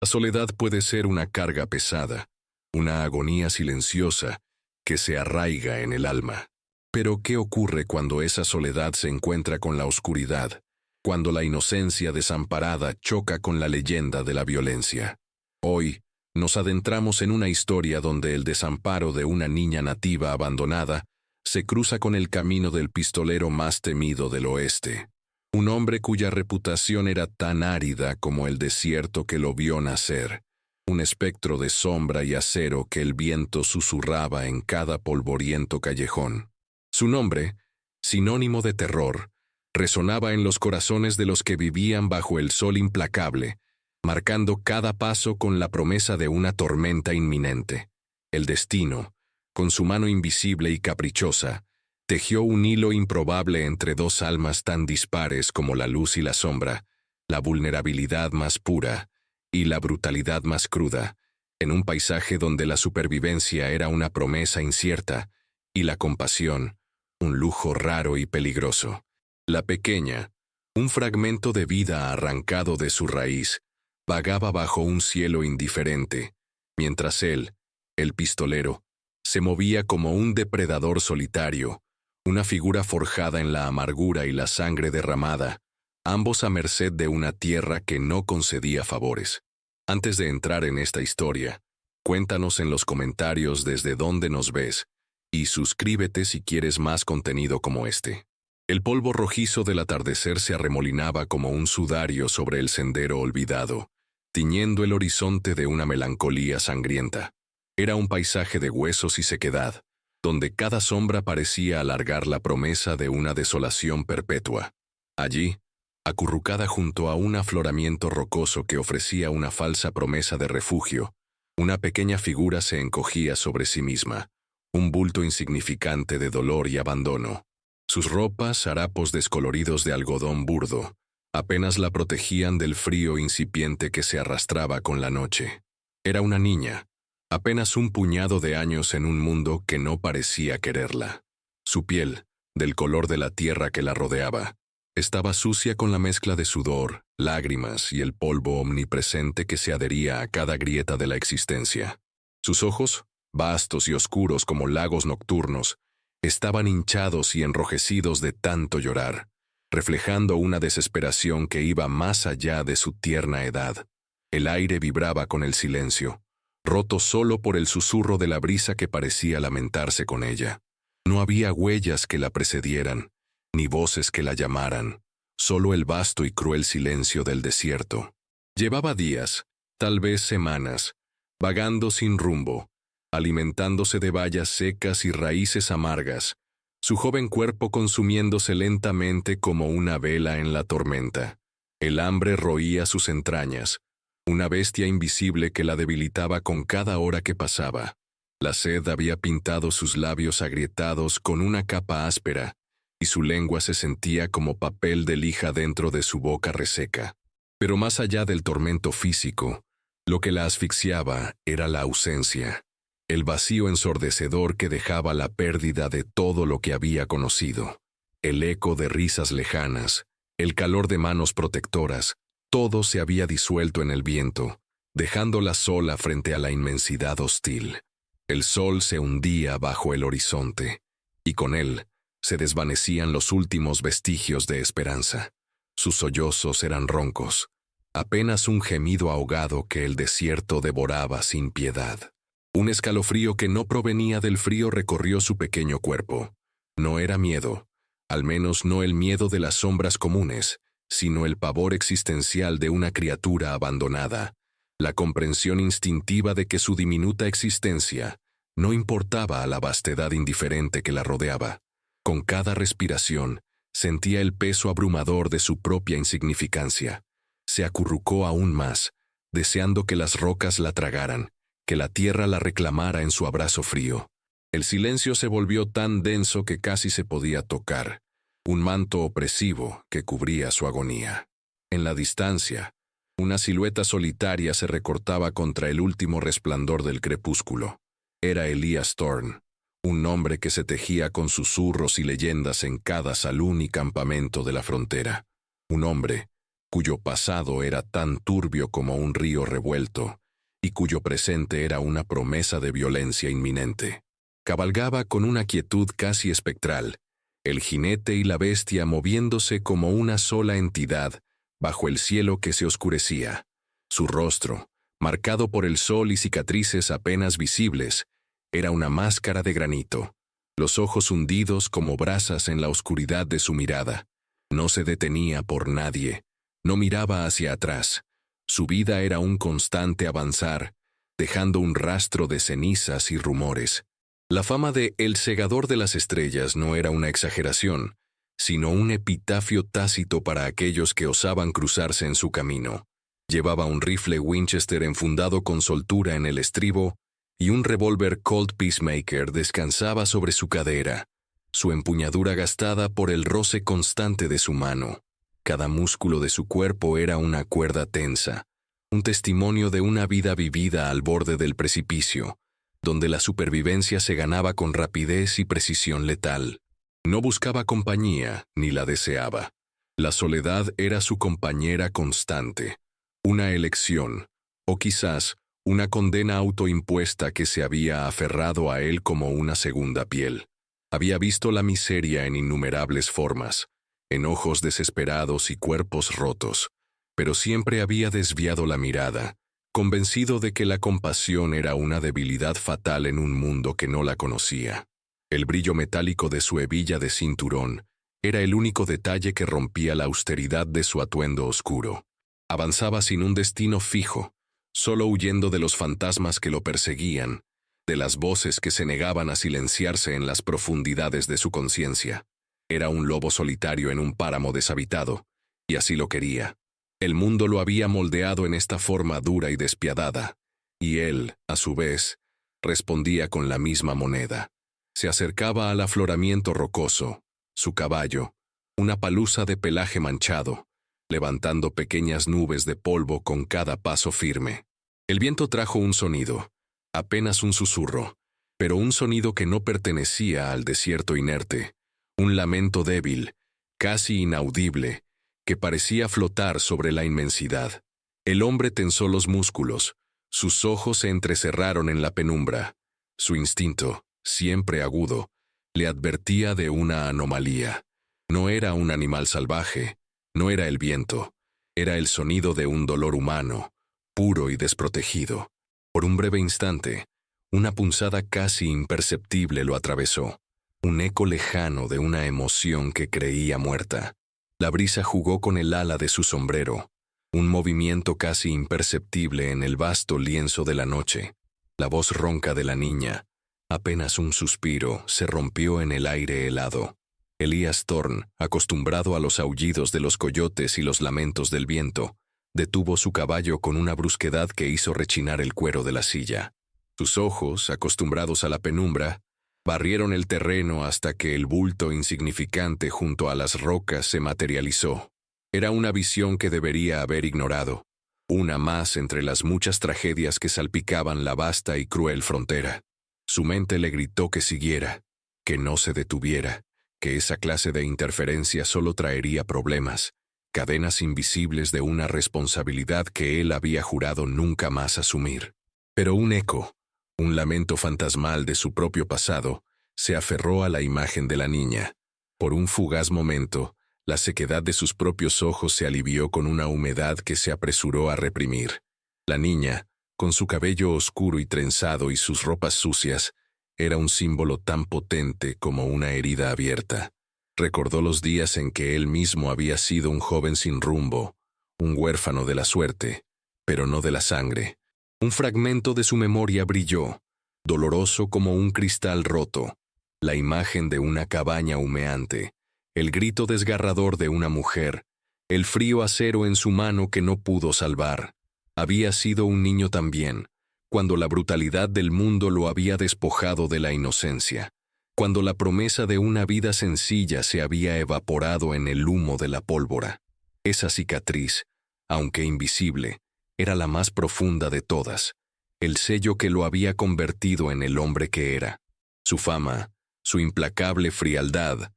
La soledad puede ser una carga pesada, una agonía silenciosa que se arraiga en el alma. Pero ¿qué ocurre cuando esa soledad se encuentra con la oscuridad? Cuando la inocencia desamparada choca con la leyenda de la violencia. Hoy, nos adentramos en una historia donde el desamparo de una niña nativa abandonada se cruza con el camino del pistolero más temido del oeste. Un hombre cuya reputación era tan árida como el desierto que lo vio nacer. Un espectro de sombra y acero que el viento susurraba en cada polvoriento callejón. Su nombre, sinónimo de terror, resonaba en los corazones de los que vivían bajo el sol implacable, marcando cada paso con la promesa de una tormenta inminente. El destino, con su mano invisible y caprichosa, tejió un hilo improbable entre dos almas tan dispares como la luz y la sombra, la vulnerabilidad más pura y la brutalidad más cruda, en un paisaje donde la supervivencia era una promesa incierta y la compasión, un lujo raro y peligroso. La pequeña, un fragmento de vida arrancado de su raíz, vagaba bajo un cielo indiferente, mientras él, el pistolero, se movía como un depredador solitario, una figura forjada en la amargura y la sangre derramada, ambos a merced de una tierra que no concedía favores. Antes de entrar en esta historia, cuéntanos en los comentarios desde dónde nos ves, y suscríbete si quieres más contenido como este. El polvo rojizo del atardecer se arremolinaba como un sudario sobre el sendero olvidado, tiñendo el horizonte de una melancolía sangrienta. Era un paisaje de huesos y sequedad, donde cada sombra parecía alargar la promesa de una desolación perpetua. Allí, acurrucada junto a un afloramiento rocoso que ofrecía una falsa promesa de refugio, una pequeña figura se encogía sobre sí misma, un bulto insignificante de dolor y abandono. Sus ropas, harapos descoloridos de algodón burdo, apenas la protegían del frío incipiente que se arrastraba con la noche. Era una niña, apenas un puñado de años en un mundo que no parecía quererla. Su piel, del color de la tierra que la rodeaba, estaba sucia con la mezcla de sudor, lágrimas y el polvo omnipresente que se adhería a cada grieta de la existencia. Sus ojos, vastos y oscuros como lagos nocturnos, estaban hinchados y enrojecidos de tanto llorar, reflejando una desesperación que iba más allá de su tierna edad. El aire vibraba con el silencio, roto solo por el susurro de la brisa que parecía lamentarse con ella. No había huellas que la precedieran, ni voces que la llamaran, solo el vasto y cruel silencio del desierto. Llevaba días, tal vez semanas, vagando sin rumbo, alimentándose de bayas secas y raíces amargas, su joven cuerpo consumiéndose lentamente como una vela en la tormenta. El hambre roía sus entrañas, una bestia invisible que la debilitaba con cada hora que pasaba. La sed había pintado sus labios agrietados con una capa áspera, y su lengua se sentía como papel de lija dentro de su boca reseca. Pero más allá del tormento físico, lo que la asfixiaba era la ausencia, el vacío ensordecedor que dejaba la pérdida de todo lo que había conocido, el eco de risas lejanas, el calor de manos protectoras. Todo se había disuelto en el viento, dejándola sola frente a la inmensidad hostil. El sol se hundía bajo el horizonte, y con él se desvanecían los últimos vestigios de esperanza. Sus sollozos eran roncos, apenas un gemido ahogado que el desierto devoraba sin piedad. Un escalofrío que no provenía del frío recorrió su pequeño cuerpo. No era miedo, al menos no el miedo de las sombras comunes, sino el pavor existencial de una criatura abandonada, la comprensión instintiva de que su diminuta existencia no importaba a la vastedad indiferente que la rodeaba. Con cada respiración, sentía el peso abrumador de su propia insignificancia. Se acurrucó aún más, deseando que las rocas la tragaran, que la tierra la reclamara en su abrazo frío. El silencio se volvió tan denso que casi se podía tocar, un manto opresivo que cubría su agonía. En la distancia, una silueta solitaria se recortaba contra el último resplandor del crepúsculo. Era Elias Thorne, un nombre que se tejía con susurros y leyendas en cada salón y campamento de la frontera. Un hombre cuyo pasado era tan turbio como un río revuelto, y cuyo presente era una promesa de violencia inminente. Cabalgaba con una quietud casi espectral, el jinete y la bestia moviéndose como una sola entidad bajo el cielo que se oscurecía. Su rostro, marcado por el sol y cicatrices apenas visibles, era una máscara de granito, los ojos hundidos como brasas en la oscuridad de su mirada. No se detenía por nadie, no miraba hacia atrás. Su vida era un constante avanzar, dejando un rastro de cenizas y rumores. La fama de El Segador de las Estrellas no era una exageración, sino un epitafio tácito para aquellos que osaban cruzarse en su camino. Llevaba un rifle Winchester enfundado con soltura en el estribo y un revólver Colt Peacemaker descansaba sobre su cadera, su empuñadura gastada por el roce constante de su mano. Cada músculo de su cuerpo era una cuerda tensa, un testimonio de una vida vivida al borde del precipicio, donde la supervivencia se ganaba con rapidez y precisión letal. No buscaba compañía, ni la deseaba. La soledad era su compañera constante, una elección, o quizás una condena autoimpuesta que se había aferrado a él como una segunda piel. Había visto la miseria en innumerables formas, en ojos desesperados y cuerpos rotos, pero siempre había desviado la mirada, convencido de que la compasión era una debilidad fatal en un mundo que no la conocía. El brillo metálico de su hebilla de cinturón era el único detalle que rompía la austeridad de su atuendo oscuro. Avanzaba sin un destino fijo, solo huyendo de los fantasmas que lo perseguían, de las voces que se negaban a silenciarse en las profundidades de su conciencia. Era un lobo solitario en un páramo deshabitado, y así lo quería. El mundo lo había moldeado en esta forma dura y despiadada, y él, a su vez, respondía con la misma moneda. Se acercaba al afloramiento rocoso, su caballo, una palusa de pelaje manchado, levantando pequeñas nubes de polvo con cada paso firme. El viento trajo un sonido, apenas un susurro, pero un sonido que no pertenecía al desierto inerte, un lamento débil, casi inaudible, que parecía flotar sobre la inmensidad. El hombre tensó los músculos, sus ojos se entrecerraron en la penumbra. Su instinto, siempre agudo, le advertía de una anomalía. No era un animal salvaje, no era el viento, era el sonido de un dolor humano, puro y desprotegido. Por un breve instante, una punzada casi imperceptible lo atravesó, un eco lejano de una emoción que creía muerta. La brisa jugó con el ala de su sombrero, un movimiento casi imperceptible en el vasto lienzo de la noche. La voz ronca de la niña, apenas un suspiro, se rompió en el aire helado. Elías Thorne, acostumbrado a los aullidos de los coyotes y los lamentos del viento, detuvo su caballo con una brusquedad que hizo rechinar el cuero de la silla. Sus ojos, acostumbrados a la penumbra, barrieron el terreno hasta que el bulto insignificante junto a las rocas se materializó. Era una visión que debería haber ignorado, una más entre las muchas tragedias que salpicaban la vasta y cruel frontera. Su mente le gritó que siguiera, que no se detuviera, que esa clase de interferencia solo traería problemas, cadenas invisibles de una responsabilidad que él había jurado nunca más asumir. Pero un eco, un lamento fantasmal de su propio pasado, se aferró a la imagen de la niña. Por un fugaz momento, la sequedad de sus propios ojos se alivió con una humedad que se apresuró a reprimir. La niña, con su cabello oscuro y trenzado y sus ropas sucias, era un símbolo tan potente como una herida abierta. Recordó los días en que él mismo había sido un joven sin rumbo, un huérfano de la suerte, pero no de la sangre. Un fragmento de su memoria brilló, doloroso como un cristal roto, la imagen de una cabaña humeante, el grito desgarrador de una mujer, el frío acero en su mano que no pudo salvar. Había sido un niño también, cuando la brutalidad del mundo lo había despojado de la inocencia, cuando la promesa de una vida sencilla se había evaporado en el humo de la pólvora. Esa cicatriz, aunque invisible, era la más profunda de todas, el sello que lo había convertido en el hombre que era. Su fama, su implacable frialdad,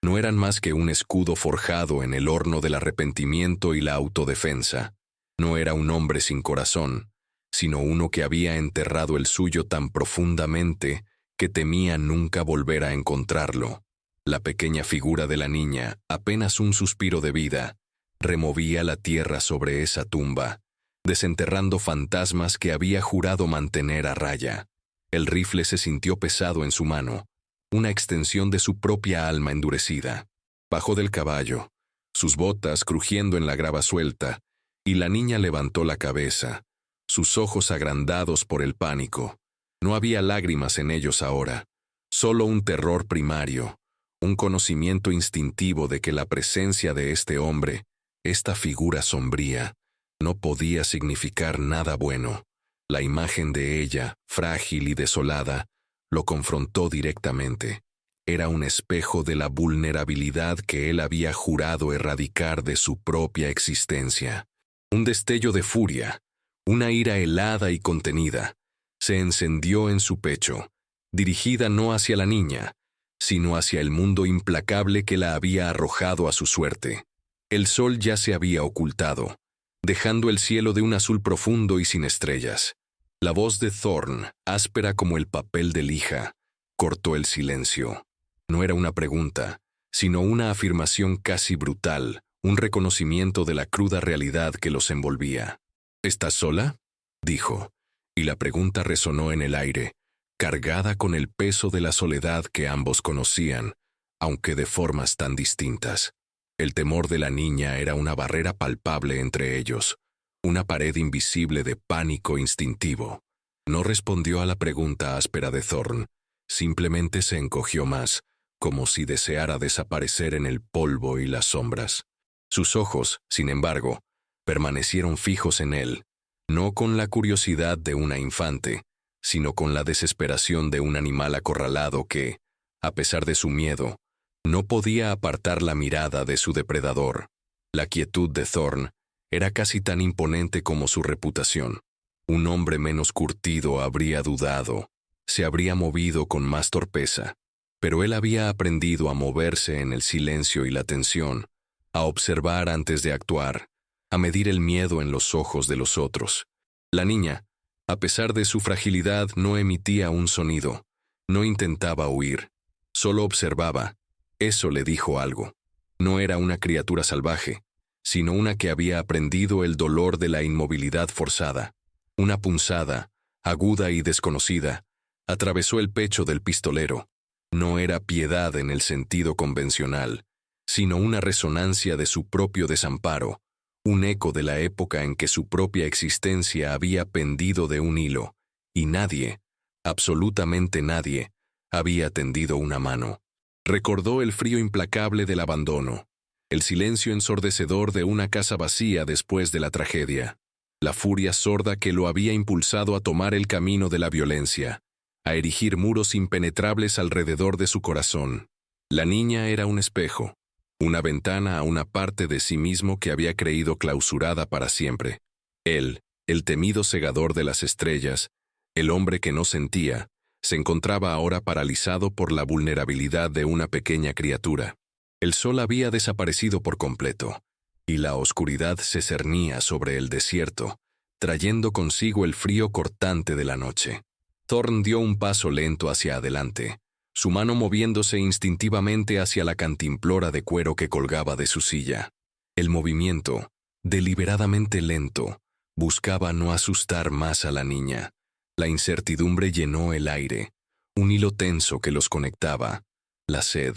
No eran más que un escudo forjado en el horno del arrepentimiento y la autodefensa. No era un hombre sin corazón, sino uno que había enterrado el suyo tan profundamente que temía nunca volver a encontrarlo. La pequeña figura de la niña, apenas un suspiro de vida, removía la tierra sobre esa tumba, desenterrando fantasmas que había jurado mantener a raya. El rifle se sintió pesado en su mano, una extensión de su propia alma endurecida. Bajó del caballo, sus botas crujiendo en la grava suelta, y la niña levantó la cabeza, sus ojos agrandados por el pánico. No había lágrimas en ellos ahora, solo un terror primario, un conocimiento instintivo de que la presencia de este hombre, esta figura sombría, no podía significar nada bueno. La imagen de ella, frágil y desolada, lo confrontó directamente. Era un espejo de la vulnerabilidad que él había jurado erradicar de su propia existencia. Un destello de furia, una ira helada y contenida, se encendió en su pecho, dirigida no hacia la niña, sino hacia el mundo implacable que la había arrojado a su suerte. El sol ya se había ocultado, dejando el cielo de un azul profundo y sin estrellas. La voz de Thorn, áspera como el papel de lija, cortó el silencio. No era una pregunta, sino una afirmación casi brutal, un reconocimiento de la cruda realidad que los envolvía. ¿Estás sola?, dijo, y la pregunta resonó en el aire, cargada con el peso de la soledad que ambos conocían, aunque de formas tan distintas. El temor de la niña era una barrera palpable entre ellos, una pared invisible de pánico instintivo. No respondió a la pregunta áspera de Thorn, simplemente se encogió más, como si deseara desaparecer en el polvo y las sombras. Sus ojos, sin embargo, permanecieron fijos en él, no con la curiosidad de una infante, sino con la desesperación de un animal acorralado que, a pesar de su miedo, no podía apartar la mirada de su depredador. La quietud de Thorn era casi tan imponente como su reputación. Un hombre menos curtido habría dudado, se habría movido con más torpeza, pero él había aprendido a moverse en el silencio y la tensión, a observar antes de actuar, a medir el miedo en los ojos de los otros. La niña, a pesar de su fragilidad, no emitía un sonido, no intentaba huir, solo observaba. Eso le dijo algo. No era una criatura salvaje, sino una que había aprendido el dolor de la inmovilidad forzada. Una punzada, aguda y desconocida, atravesó el pecho del pistolero. No era piedad en el sentido convencional, sino una resonancia de su propio desamparo, un eco de la época en que su propia existencia había pendido de un hilo, y nadie, absolutamente nadie, había tendido una mano. Recordó el frío implacable del abandono, el silencio ensordecedor de una casa vacía después de la tragedia, la furia sorda que lo había impulsado a tomar el camino de la violencia, a erigir muros impenetrables alrededor de su corazón. La niña era un espejo, una ventana a una parte de sí mismo que había creído clausurada para siempre. Él, el temido segador de las estrellas, el hombre que no sentía, se encontraba ahora paralizado por la vulnerabilidad de una pequeña criatura. El sol había desaparecido por completo, y la oscuridad se cernía sobre el desierto, trayendo consigo el frío cortante de la noche. Thorn dio un paso lento hacia adelante, su mano moviéndose instintivamente hacia la cantimplora de cuero que colgaba de su silla. El movimiento, deliberadamente lento, buscaba no asustar más a la niña. La incertidumbre llenó el aire, un hilo tenso que los conectaba. La sed,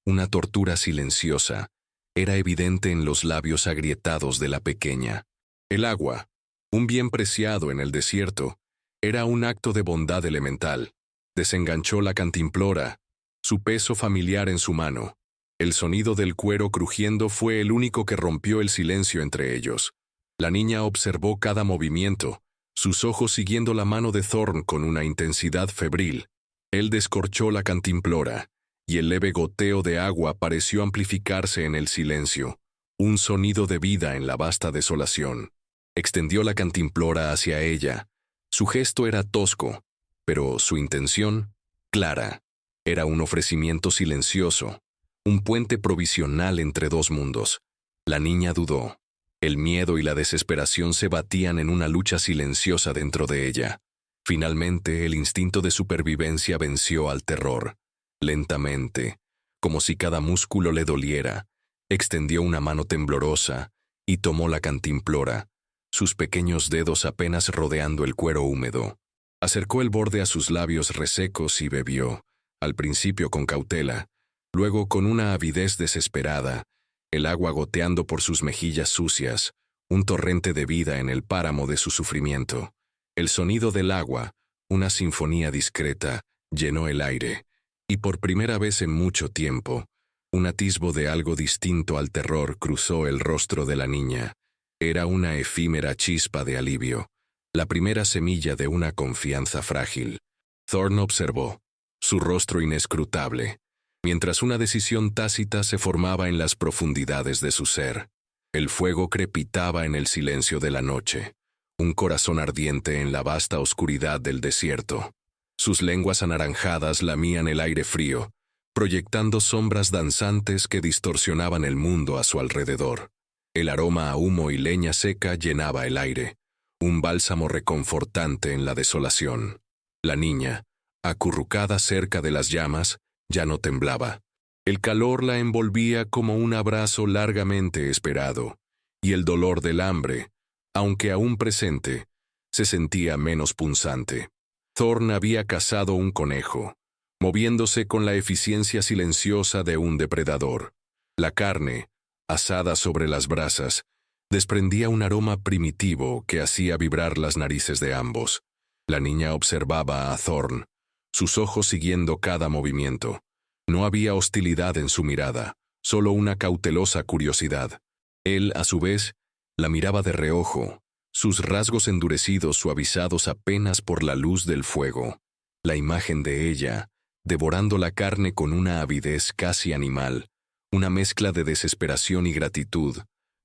una tortura silenciosa, era evidente en los labios agrietados de la pequeña. El agua, un bien preciado en el desierto, era un acto de bondad elemental. Desenganchó la cantimplora, su peso familiar en su mano. El sonido del cuero crujiendo fue el único que rompió el silencio entre ellos. La niña observó cada movimiento, sus ojos siguiendo la mano de Thorn con una intensidad febril. Él descorchó la cantimplora, y el leve goteo de agua pareció amplificarse en el silencio, un sonido de vida en la vasta desolación. Extendió la cantimplora hacia ella. Su gesto era tosco, pero su intención, clara, era un ofrecimiento silencioso, un puente provisional entre dos mundos. La niña dudó. El miedo y la desesperación se batían en una lucha silenciosa dentro de ella. Finalmente, el instinto de supervivencia venció al terror. Lentamente, como si cada músculo le doliera, extendió una mano temblorosa y tomó la cantimplora, sus pequeños dedos apenas rodeando el cuero húmedo. Acercó el borde a sus labios resecos y bebió, al principio con cautela, luego con una avidez desesperada, el agua goteando por sus mejillas sucias, un torrente de vida en el páramo de su sufrimiento. El sonido del agua, una sinfonía discreta, llenó el aire, y por primera vez en mucho tiempo, un atisbo de algo distinto al terror cruzó el rostro de la niña. Era una efímera chispa de alivio, la primera semilla de una confianza frágil. Thorne observó, su rostro inescrutable, mientras una decisión tácita se formaba en las profundidades de su ser. El fuego crepitaba en el silencio de la noche, un corazón ardiente en la vasta oscuridad del desierto. Sus lenguas anaranjadas lamían el aire frío, proyectando sombras danzantes que distorsionaban el mundo a su alrededor. El aroma a humo y leña seca llenaba el aire, un bálsamo reconfortante en la desolación. La niña, acurrucada cerca de las llamas, ya no temblaba. El calor la envolvía como un abrazo largamente esperado, y el dolor del hambre, aunque aún presente, se sentía menos punzante. Thorne había cazado un conejo, moviéndose con la eficiencia silenciosa de un depredador. La carne, asada sobre las brasas, desprendía un aroma primitivo que hacía vibrar las narices de ambos. La niña observaba a Thorne, sus ojos siguiendo cada movimiento. No había hostilidad en su mirada, solo una cautelosa curiosidad. Él, a su vez, la miraba de reojo, sus rasgos endurecidos suavizados apenas por la luz del fuego. La imagen de ella, devorando la carne con una avidez casi animal, una mezcla de desesperación y gratitud,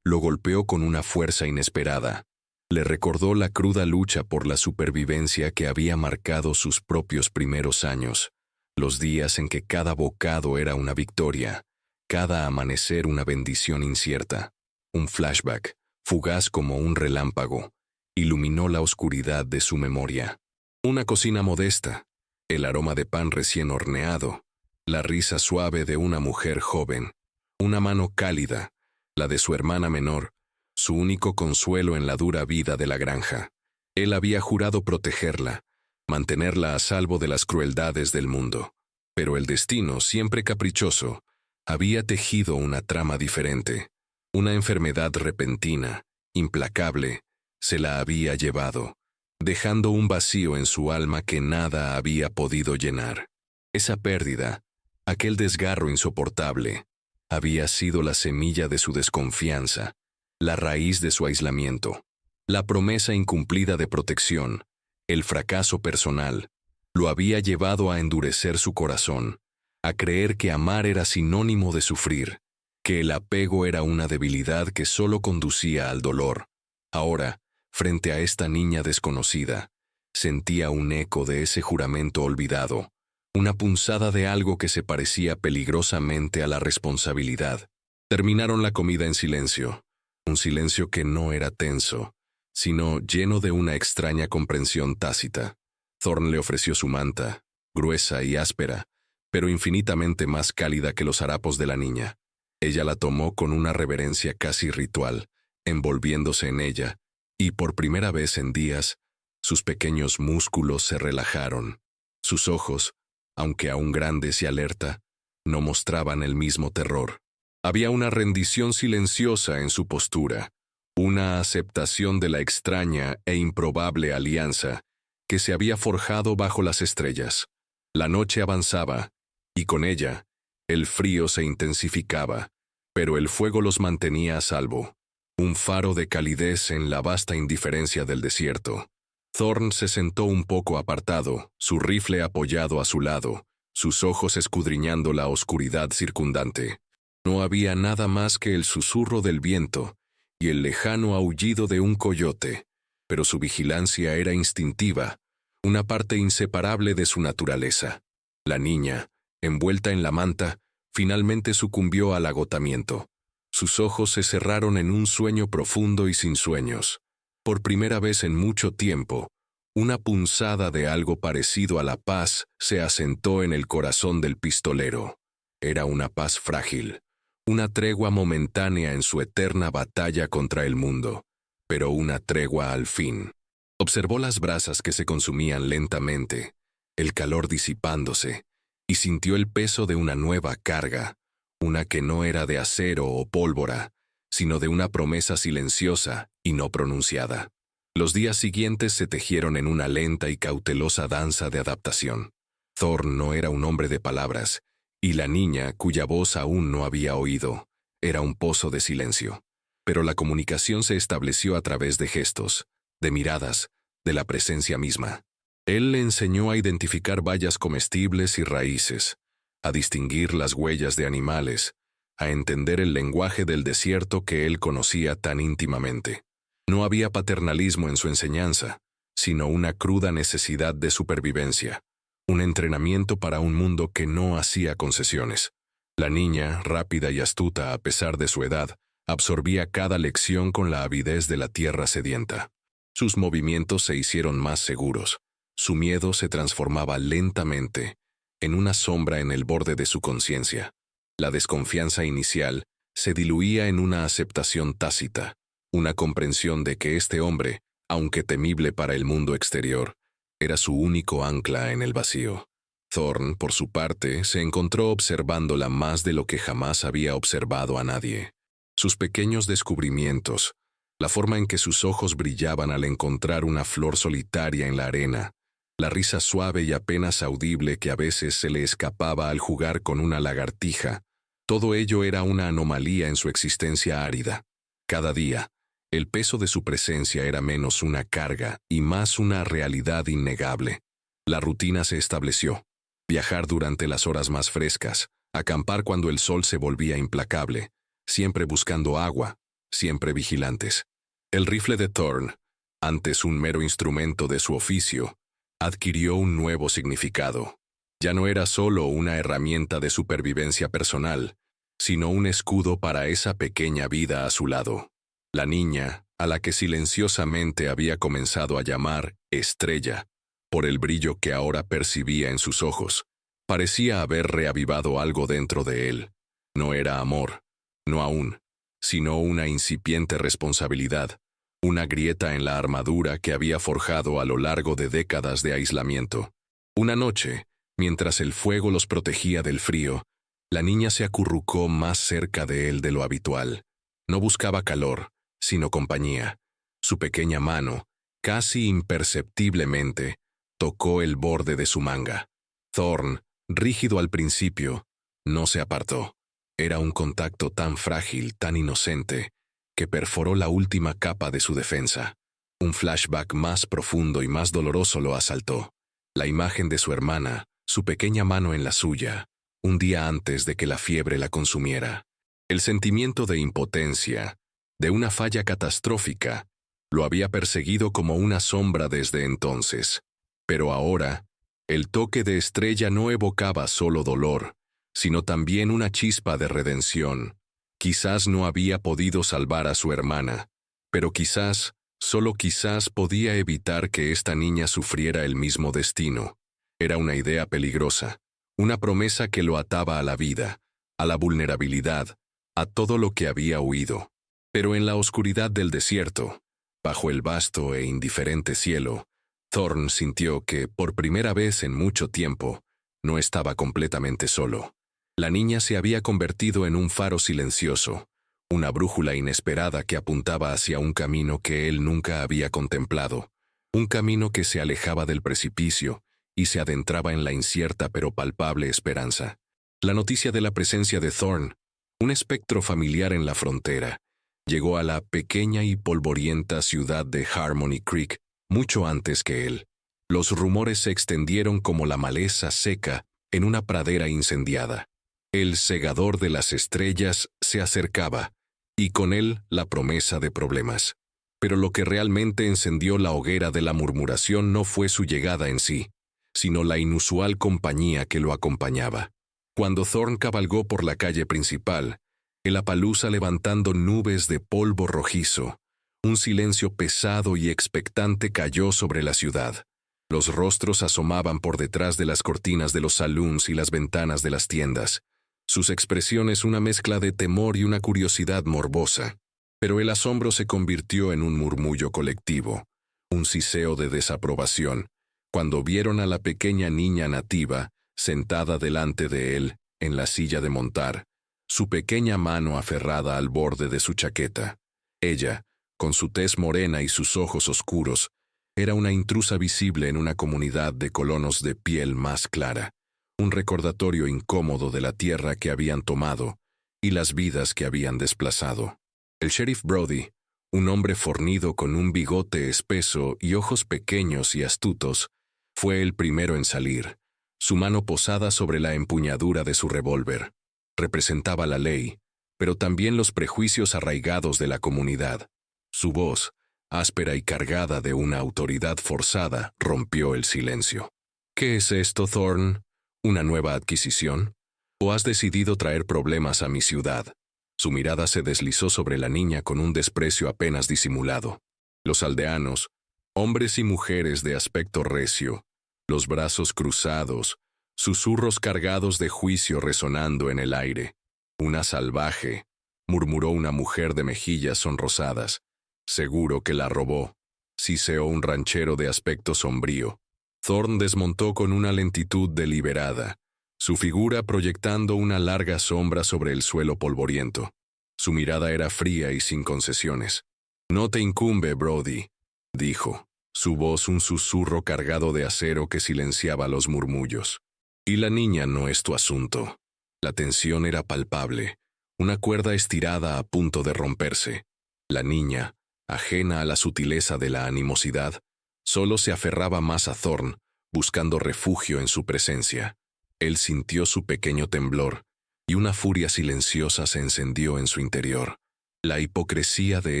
lo golpeó con una fuerza inesperada. Le recordó la cruda lucha por la supervivencia que había marcado sus propios primeros años, los días en que cada bocado era una victoria, cada amanecer una bendición incierta. Un flashback, fugaz como un relámpago, iluminó la oscuridad de su memoria. Una cocina modesta, el aroma de pan recién horneado, la risa suave de una mujer joven, una mano cálida, la de su hermana menor, su único consuelo en la dura vida de la granja. Él había jurado protegerla, mantenerla a salvo de las crueldades del mundo. Pero el destino, siempre caprichoso, había tejido una trama diferente. Una enfermedad repentina, implacable, se la había llevado, dejando un vacío en su alma que nada había podido llenar. Esa pérdida, aquel desgarro insoportable, había sido la semilla de su desconfianza, la raíz de su aislamiento, la promesa incumplida de protección, el fracaso personal, lo había llevado a endurecer su corazón, a creer que amar era sinónimo de sufrir, que el apego era una debilidad que solo conducía al dolor. Ahora, frente a esta niña desconocida, sentía un eco de ese juramento olvidado, una punzada de algo que se parecía peligrosamente a la responsabilidad. Terminaron la comida en silencio, un silencio que no era tenso, sino lleno de una extraña comprensión tácita. Thorne le ofreció su manta, gruesa y áspera, pero infinitamente más cálida que los harapos de la niña. Ella la tomó con una reverencia casi ritual, envolviéndose en ella, y por primera vez en días, sus pequeños músculos se relajaron. Sus ojos, aunque aún grandes y alerta, no mostraban el mismo terror. Había una rendición silenciosa en su postura, una aceptación de la extraña e improbable alianza que se había forjado bajo las estrellas. La noche avanzaba, y con ella, el frío se intensificaba, pero el fuego los mantenía a salvo, un faro de calidez en la vasta indiferencia del desierto. Thorne se sentó un poco apartado, su rifle apoyado a su lado, sus ojos escudriñando la oscuridad circundante. No había nada más que el susurro del viento y el lejano aullido de un coyote, pero su vigilancia era instintiva, una parte inseparable de su naturaleza. La niña, envuelta en la manta, Finalmente sucumbió al agotamiento. Sus ojos se cerraron en un sueño profundo y sin sueños. Por primera vez en mucho tiempo, una punzada de algo parecido a la paz se asentó en el corazón del pistolero. Era una paz frágil, una tregua momentánea en su eterna batalla contra el mundo, pero una tregua al fin. Observó las brasas que se consumían lentamente, el calor disipándose, y sintió el peso de una nueva carga, una que no era de acero o pólvora, sino de una promesa silenciosa y no pronunciada. Los días siguientes se tejieron en una lenta y cautelosa danza de adaptación. Thorn no era un hombre de palabras, y la niña, cuya voz aún no había oído, era un pozo de silencio. Pero la comunicación se estableció a través de gestos, de miradas, de la presencia misma. Él le enseñó a identificar bayas comestibles y raíces, a distinguir las huellas de animales, a entender el lenguaje del desierto que él conocía tan íntimamente. No había paternalismo en su enseñanza, sino una cruda necesidad de supervivencia, un entrenamiento para un mundo que no hacía concesiones. La niña, rápida y astuta a pesar de su edad, absorbía cada lección con la avidez de la tierra sedienta. Sus movimientos se hicieron más seguros. Su miedo se transformaba lentamente en una sombra en el borde de su conciencia. La desconfianza inicial se diluía en una aceptación tácita, una comprensión de que este hombre, aunque temible para el mundo exterior, era su único ancla en el vacío. Thorn, por su parte, se encontró observándola más de lo que jamás había observado a nadie. Sus pequeños descubrimientos, la forma en que sus ojos brillaban al encontrar una flor solitaria en la arena, la risa suave y apenas audible que a veces se le escapaba al jugar con una lagartija, todo ello era una anomalía en su existencia árida. Cada día, el peso de su presencia era menos una carga y más una realidad innegable. La rutina se estableció. Viajar durante las horas más frescas, acampar cuando el sol se volvía implacable, siempre buscando agua, siempre vigilantes. El rifle de Thorn, antes un mero instrumento de su oficio, adquirió un nuevo significado. Ya no era solo una herramienta de supervivencia personal, sino un escudo para esa pequeña vida a su lado. La niña, a la que silenciosamente había comenzado a llamar Estrella, por el brillo que ahora percibía en sus ojos, parecía haber reavivado algo dentro de él. No era amor, no aún, sino una incipiente responsabilidad, una grieta en la armadura que había forjado a lo largo de décadas de aislamiento. Una noche, mientras el fuego los protegía del frío, la niña se acurrucó más cerca de él de lo habitual. No buscaba calor, sino compañía. Su pequeña mano, casi imperceptiblemente, tocó el borde de su manga. Thorn, rígido al principio, no se apartó. Era un contacto tan frágil, tan inocente, que perforó la última capa de su defensa. Un flashback más profundo y más doloroso lo asaltó. La imagen de su hermana, su pequeña mano en la suya, un día antes de que la fiebre la consumiera. El sentimiento de impotencia, de una falla catastrófica, lo había perseguido como una sombra desde entonces. Pero ahora, el toque de Estrella no evocaba solo dolor, sino también una chispa de redención. Quizás no había podido salvar a su hermana, pero quizás, solo quizás podía evitar que esta niña sufriera el mismo destino. Era una idea peligrosa, una promesa que lo ataba a la vida, a la vulnerabilidad, a todo lo que había huido. Pero en la oscuridad del desierto, bajo el vasto e indiferente cielo, Thorn sintió que, por primera vez en mucho tiempo, no estaba completamente solo. La niña se había convertido en un faro silencioso, una brújula inesperada que apuntaba hacia un camino que él nunca había contemplado, un camino que se alejaba del precipicio y se adentraba en la incierta pero palpable esperanza. La noticia de la presencia de Thorn, un espectro familiar en la frontera, llegó a la pequeña y polvorienta ciudad de Harmony Creek mucho antes que él. Los rumores se extendieron como la maleza seca en una pradera incendiada. El segador de las estrellas se acercaba, y con él la promesa de problemas. Pero lo que realmente encendió la hoguera de la murmuración no fue su llegada en sí, sino la inusual compañía que lo acompañaba. Cuando Thorn cabalgó por la calle principal, el Appaloosa levantando nubes de polvo rojizo, un silencio pesado y expectante cayó sobre la ciudad. Los rostros asomaban por detrás de las cortinas de los saloons y las ventanas de las tiendas. Sus expresiones una mezcla de temor y una curiosidad morbosa. Pero el asombro se convirtió en un murmullo colectivo, un siseo de desaprobación, cuando vieron a la pequeña niña nativa sentada delante de él, en la silla de montar, su pequeña mano aferrada al borde de su chaqueta. Ella, con su tez morena y sus ojos oscuros, era una intrusa visible en una comunidad de colonos de piel más clara, un recordatorio incómodo de la tierra que habían tomado y las vidas que habían desplazado. El sheriff Brody, un hombre fornido con un bigote espeso y ojos pequeños y astutos, fue el primero en salir, su mano posada sobre la empuñadura de su revólver. Representaba la ley, pero también los prejuicios arraigados de la comunidad. Su voz, áspera y cargada de una autoridad forzada, rompió el silencio. ¿Qué es esto, Thorn? ¿Una nueva adquisición? ¿O has decidido traer problemas a mi ciudad? Su mirada se deslizó sobre la niña con un desprecio apenas disimulado. Los aldeanos, hombres y mujeres de aspecto recio, los brazos cruzados, susurros cargados de juicio resonando en el aire. Una salvaje, murmuró una mujer de mejillas sonrosadas. Seguro que la robó, siseó un ranchero de aspecto sombrío. Thorn desmontó con una lentitud deliberada, su figura proyectando una larga sombra sobre el suelo polvoriento. Su mirada era fría y sin concesiones. «No te incumbe, Brody», dijo, su voz un susurro cargado de acero que silenciaba los murmullos. «Y la niña no es tu asunto». La tensión era palpable, una cuerda estirada a punto de romperse. La niña, ajena a la sutileza de la animosidad, solo se aferraba más a Thorn, buscando refugio en su presencia. Él sintió su pequeño temblor, y una furia silenciosa se encendió en su interior. La hipocresía de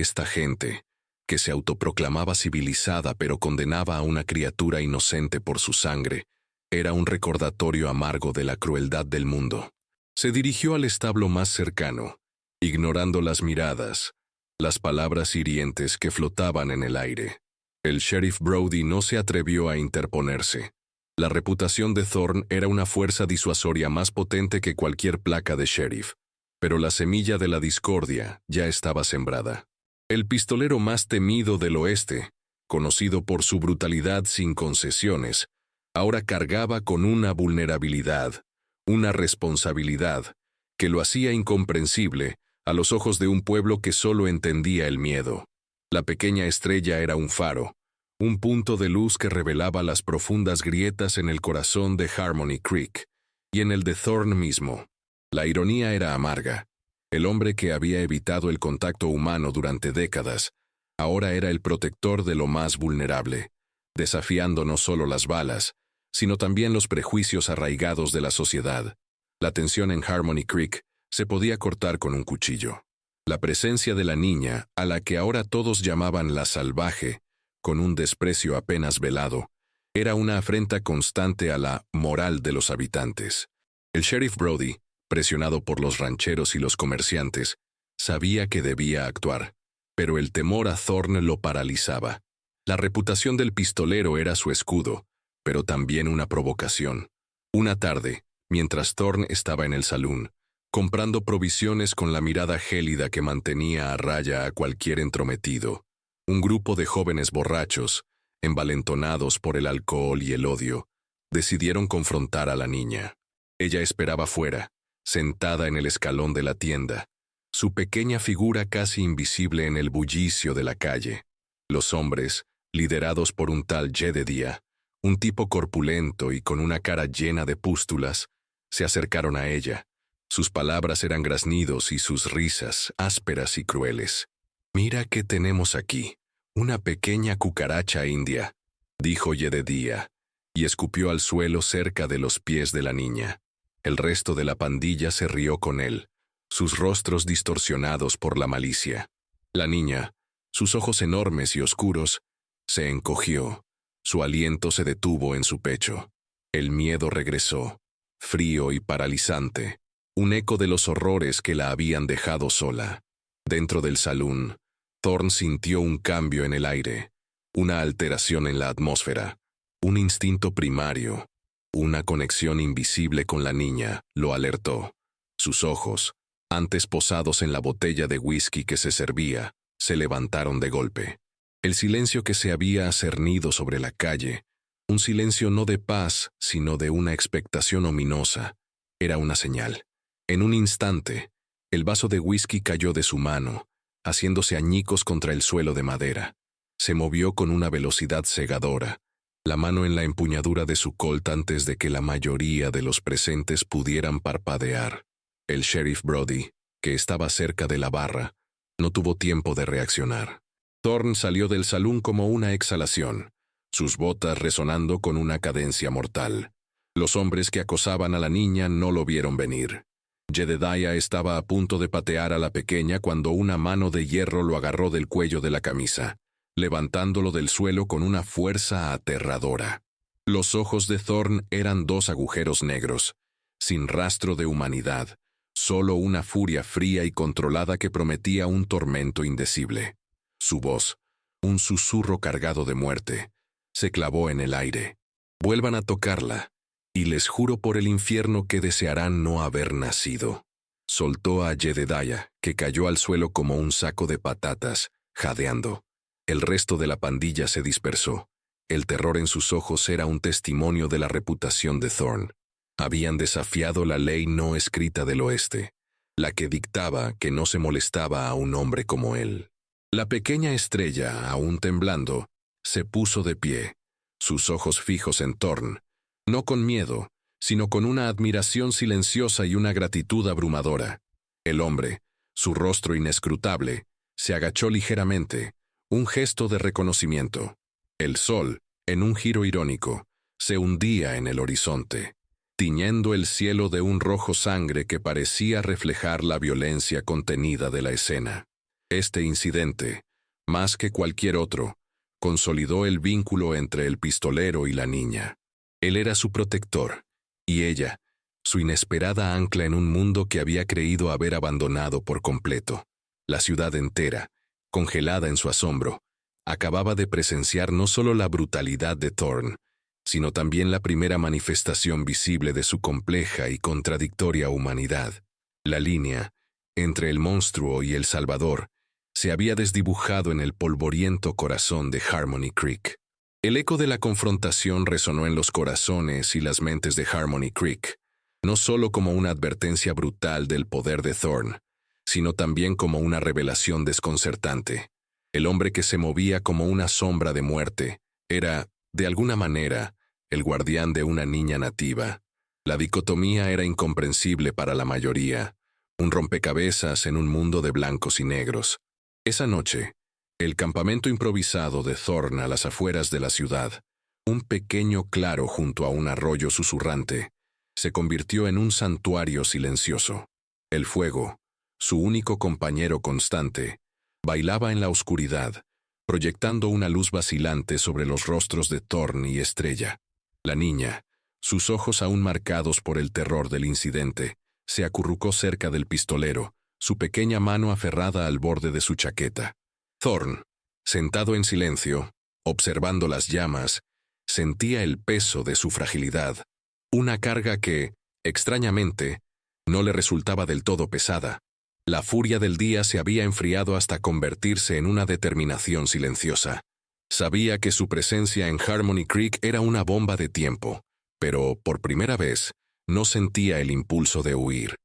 esta gente, que se autoproclamaba civilizada pero condenaba a una criatura inocente por su sangre, era un recordatorio amargo de la crueldad del mundo. Se dirigió al establo más cercano, ignorando las miradas, las palabras hirientes que flotaban en el aire. El sheriff Brody no se atrevió a interponerse. La reputación de Thorn era una fuerza disuasoria más potente que cualquier placa de sheriff, pero la semilla de la discordia ya estaba sembrada. El pistolero más temido del oeste, conocido por su brutalidad sin concesiones, ahora cargaba con una vulnerabilidad, una responsabilidad, que lo hacía incomprensible a los ojos de un pueblo que solo entendía el miedo. La pequeña estrella era un faro, un punto de luz que revelaba las profundas grietas en el corazón de Harmony Creek, y en el de Thorn mismo. La ironía era amarga. El hombre que había evitado el contacto humano durante décadas, ahora era el protector de lo más vulnerable, desafiando no solo las balas, sino también los prejuicios arraigados de la sociedad. La tensión en Harmony Creek se podía cortar con un cuchillo. La presencia de la niña, a la que ahora todos llamaban la salvaje, con un desprecio apenas velado, era una afrenta constante a la moral de los habitantes. El sheriff Brody, presionado por los rancheros y los comerciantes, sabía que debía actuar, pero el temor a Thorn lo paralizaba. La reputación del pistolero era su escudo, pero también una provocación. Una tarde, mientras Thorn estaba en el salón, comprando provisiones con la mirada gélida que mantenía a raya a cualquier entrometido, un grupo de jóvenes borrachos, envalentonados por el alcohol y el odio, decidieron confrontar a la niña. Ella esperaba fuera, sentada en el escalón de la tienda, su pequeña figura casi invisible en el bullicio de la calle. Los hombres, liderados por un tal Jedediah, un tipo corpulento y con una cara llena de pústulas, se acercaron a ella. Sus palabras eran graznidos y sus risas ásperas y crueles. «Mira qué tenemos aquí, una pequeña cucaracha india», dijo Jedediah, y escupió al suelo cerca de los pies de la niña. El resto de la pandilla se rió con él, sus rostros distorsionados por la malicia. La niña, sus ojos enormes y oscuros, se encogió, su aliento se detuvo en su pecho. El miedo regresó, frío y paralizante, un eco de los horrores que la habían dejado sola. Dentro del salón, Thorn sintió un cambio en el aire, una alteración en la atmósfera, un instinto primario, una conexión invisible con la niña, lo alertó. Sus ojos, antes posados en la botella de whisky que se servía, se levantaron de golpe. El silencio que se había cernido sobre la calle, un silencio no de paz, sino de una expectación ominosa, era una señal. En un instante, el vaso de whisky cayó de su mano, haciéndose añicos contra el suelo de madera. Se movió con una velocidad cegadora, la mano en la empuñadura de su Colt antes de que la mayoría de los presentes pudieran parpadear. El sheriff Brody, que estaba cerca de la barra, no tuvo tiempo de reaccionar. Thorn salió del salón como una exhalación, sus botas resonando con una cadencia mortal. Los hombres que acosaban a la niña no lo vieron venir. Jedediah estaba a punto de patear a la pequeña cuando una mano de hierro lo agarró del cuello de la camisa, levantándolo del suelo con una fuerza aterradora. Los ojos de Thorn eran dos agujeros negros, sin rastro de humanidad, solo una furia fría y controlada que prometía un tormento indecible. Su voz, un susurro cargado de muerte, se clavó en el aire. Vuelvan a tocarla, y les juro por el infierno que desearán no haber nacido. Soltó a Jedediah, que cayó al suelo como un saco de patatas, jadeando. El resto de la pandilla se dispersó. El terror en sus ojos era un testimonio de la reputación de Thorn. Habían desafiado la ley no escrita del oeste, la que dictaba que no se molestaba a un hombre como él. La pequeña estrella, aún temblando, se puso de pie, sus ojos fijos en Thorn, no con miedo, sino con una admiración silenciosa y una gratitud abrumadora. El hombre, su rostro inescrutable, se agachó ligeramente, un gesto de reconocimiento. El sol, en un giro irónico, se hundía en el horizonte, tiñendo el cielo de un rojo sangre que parecía reflejar la violencia contenida de la escena. Este incidente, más que cualquier otro, consolidó el vínculo entre el pistolero y la niña. Él era su protector, y ella, su inesperada ancla en un mundo que había creído haber abandonado por completo. La ciudad entera, congelada en su asombro, acababa de presenciar no solo la brutalidad de Thorn, sino también la primera manifestación visible de su compleja y contradictoria humanidad. La línea, entre el monstruo y el salvador, se había desdibujado en el polvoriento corazón de Harmony Creek. El eco de la confrontación resonó en los corazones y las mentes de Harmony Creek, no solo como una advertencia brutal del poder de Thorn, sino también como una revelación desconcertante. El hombre que se movía como una sombra de muerte era, de alguna manera, el guardián de una niña nativa. La dicotomía era incomprensible para la mayoría, un rompecabezas en un mundo de blancos y negros. Esa noche, el campamento improvisado de Thorn a las afueras de la ciudad, un pequeño claro junto a un arroyo susurrante, se convirtió en un santuario silencioso. El fuego, su único compañero constante, bailaba en la oscuridad, proyectando una luz vacilante sobre los rostros de Thorn y Estrella. La niña, sus ojos aún marcados por el terror del incidente, se acurrucó cerca del pistolero, su pequeña mano aferrada al borde de su chaqueta. Thorn, sentado en silencio, observando las llamas, sentía el peso de su fragilidad, una carga que, extrañamente, no le resultaba del todo pesada. La furia del día se había enfriado hasta convertirse en una determinación silenciosa. Sabía que su presencia en Harmony Creek era una bomba de tiempo, pero, por primera vez, no sentía el impulso de huir.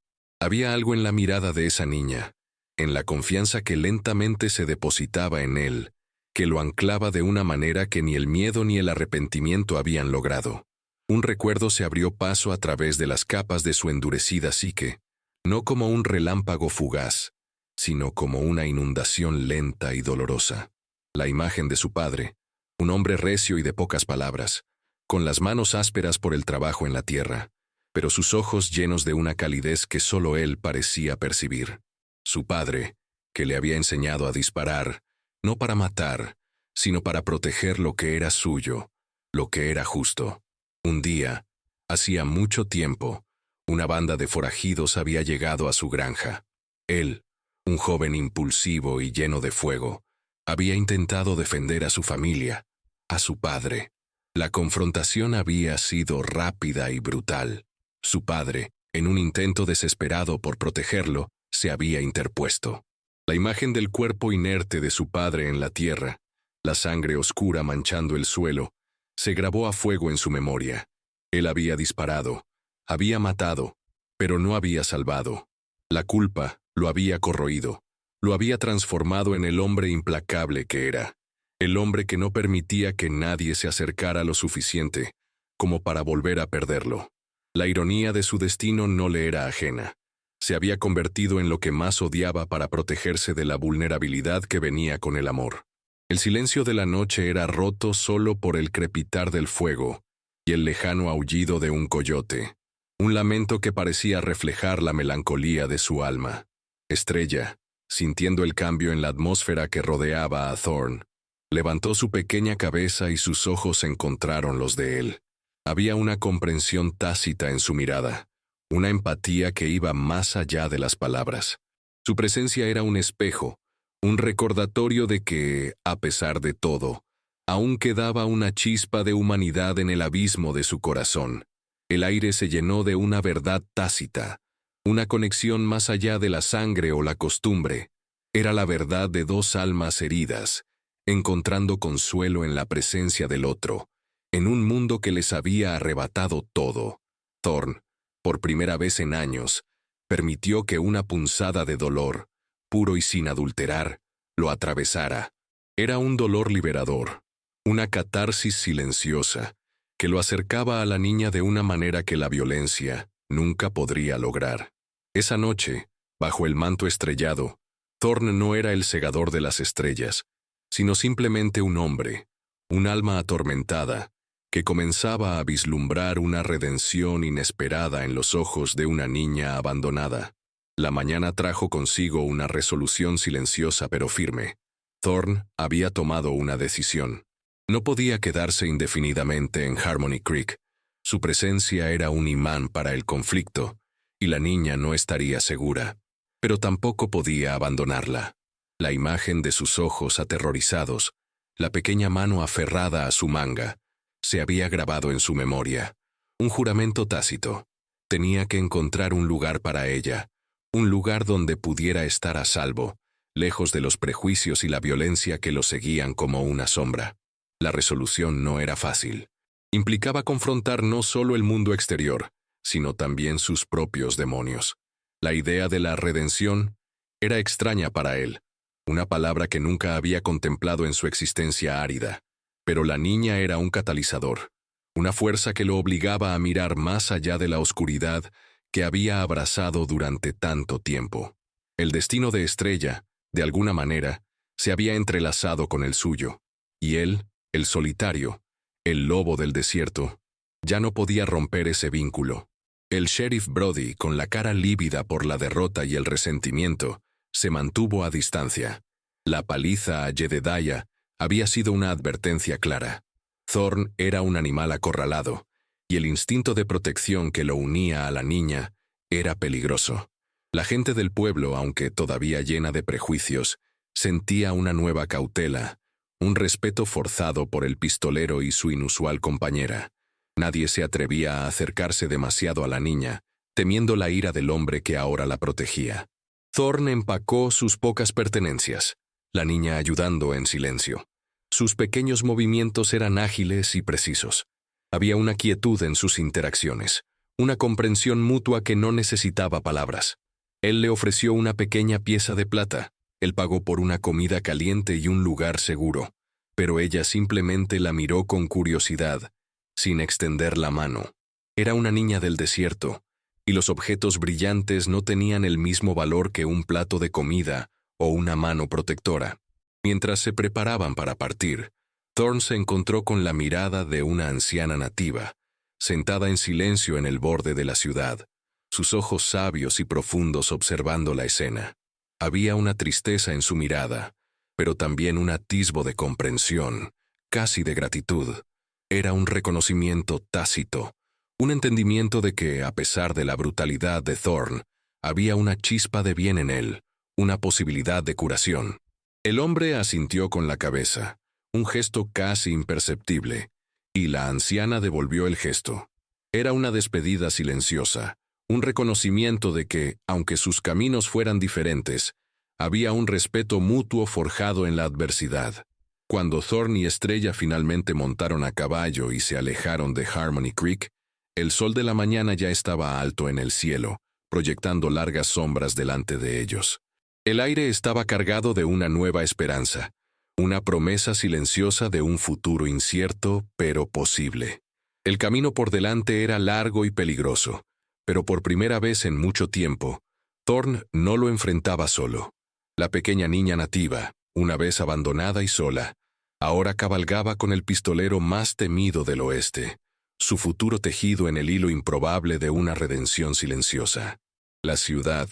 Había algo en la mirada de esa niña, en la confianza que lentamente se depositaba en él, que lo anclaba de una manera que ni el miedo ni el arrepentimiento habían logrado. Un recuerdo se abrió paso a través de las capas de su endurecida psique, no como un relámpago fugaz, sino como una inundación lenta y dolorosa. La imagen de su padre, un hombre recio y de pocas palabras, con las manos ásperas por el trabajo en la tierra, pero sus ojos llenos de una calidez que solo él parecía percibir. Su padre, que le había enseñado a disparar, no para matar, sino para proteger lo que era suyo, lo que era justo. Un día, hacía mucho tiempo, Una banda de forajidos había llegado a su granja. Él, un joven impulsivo y lleno de fuego, había intentado defender a su familia, a su padre. La confrontación había sido rápida y brutal. Su padre, en un intento desesperado por protegerlo, se había interpuesto. La imagen del cuerpo inerte de su padre en la tierra, la sangre oscura manchando el suelo, se grabó a fuego en su memoria. Él había disparado, había matado, pero no había salvado. La culpa lo había corroído, lo había transformado en el hombre implacable que era, el hombre que no permitía que nadie se acercara lo suficiente como para volver a perderlo. La ironía de su destino no le era ajena. Se había convertido en lo que más odiaba para protegerse de la vulnerabilidad que venía con el amor. El silencio de la noche era roto solo por el crepitar del fuego y el lejano aullido de un coyote, un lamento que parecía reflejar la melancolía de su alma. Estrella, sintiendo el cambio en la atmósfera que rodeaba a Thorn, levantó su pequeña cabeza y sus ojos encontraron los de él. Había una comprensión tácita en su mirada, una empatía que iba más allá de las palabras. Su presencia era un espejo, un recordatorio de que, a pesar de todo, aún quedaba una chispa de humanidad en el abismo de su corazón. El aire se llenó de una verdad tácita, una conexión más allá de la sangre o la costumbre. Era la verdad de dos almas heridas, encontrando consuelo en la presencia del otro, en un mundo que les había arrebatado todo. Thorn, por primera vez en años, permitió que una punzada de dolor, puro y sin adulterar, lo atravesara. Era un dolor liberador, una catarsis silenciosa, que lo acercaba a la niña de una manera que la violencia nunca podría lograr. Esa noche, bajo el manto estrellado, Thorn no era el segador de las estrellas, sino simplemente un hombre, un alma atormentada, que comenzaba a vislumbrar una redención inesperada en los ojos de una niña abandonada. La mañana trajo consigo una resolución silenciosa pero firme. Thorn había tomado una decisión. No podía quedarse indefinidamente en Harmony Creek. Su presencia era un imán para el conflicto, y la niña no estaría segura. Pero tampoco podía abandonarla. La imagen de sus ojos aterrorizados, la pequeña mano aferrada a su manga, se había grabado en su memoria. Un juramento tácito. Tenía que encontrar un lugar para ella, un lugar donde pudiera estar a salvo, lejos de los prejuicios y la violencia que lo seguían como una sombra. La resolución no era fácil. Implicaba confrontar no solo el mundo exterior, sino también sus propios demonios. La idea de la redención era extraña para él, una palabra que nunca había contemplado en su existencia árida. Pero la niña era un catalizador, una fuerza que lo obligaba a mirar más allá de la oscuridad que había abrazado durante tanto tiempo. El destino de Estrella, de alguna manera, se había entrelazado con el suyo, y él, el solitario, el lobo del desierto, ya no podía romper ese vínculo. El sheriff Brody, con la cara lívida por la derrota y el resentimiento, se mantuvo a distancia. La paliza a Jedediah había sido una advertencia clara. Thorn era un animal acorralado, y el instinto de protección que lo unía a la niña era peligroso. La gente del pueblo, aunque todavía llena de prejuicios, sentía una nueva cautela, un respeto forzado por el pistolero y su inusual compañera. Nadie se atrevía a acercarse demasiado a la niña, temiendo la ira del hombre que ahora la protegía. Thorn empacó sus pocas pertenencias, la niña ayudando en silencio. Sus pequeños movimientos eran ágiles y precisos. Había una quietud en sus interacciones, una comprensión mutua que no necesitaba palabras. Él le ofreció una pequeña pieza de plata, él pagó por una comida caliente y un lugar seguro, pero ella simplemente la miró con curiosidad, sin extender la mano. Era una niña del desierto, y los objetos brillantes no tenían el mismo valor que un plato de comida o una mano protectora. Mientras se preparaban para partir, Thorn se encontró con la mirada de una anciana nativa, sentada en silencio en el borde de la ciudad, sus ojos sabios y profundos observando la escena. Había una tristeza en su mirada, pero también un atisbo de comprensión, casi de gratitud. Era un reconocimiento tácito, Un entendimiento de que, a pesar de la brutalidad de Thorn, había una chispa de bien en él, una posibilidad de curación. El hombre asintió con la cabeza, un gesto casi imperceptible, y la anciana devolvió el gesto. Era una despedida silenciosa, un reconocimiento de que, aunque sus caminos fueran diferentes, había un respeto mutuo forjado en la adversidad. Cuando Thorn y Estrella finalmente montaron a caballo y se alejaron de Harmony Creek, el sol de la mañana ya estaba alto en el cielo, proyectando largas sombras delante de ellos. El aire estaba cargado de una nueva esperanza, una promesa silenciosa de un futuro incierto, pero posible. El camino por delante era largo y peligroso, pero por primera vez en mucho tiempo, Thorn no lo enfrentaba solo. La pequeña niña nativa, una vez abandonada y sola, ahora cabalgaba con el pistolero más temido del oeste, su futuro tejido en el hilo improbable de una redención silenciosa. La ciudad,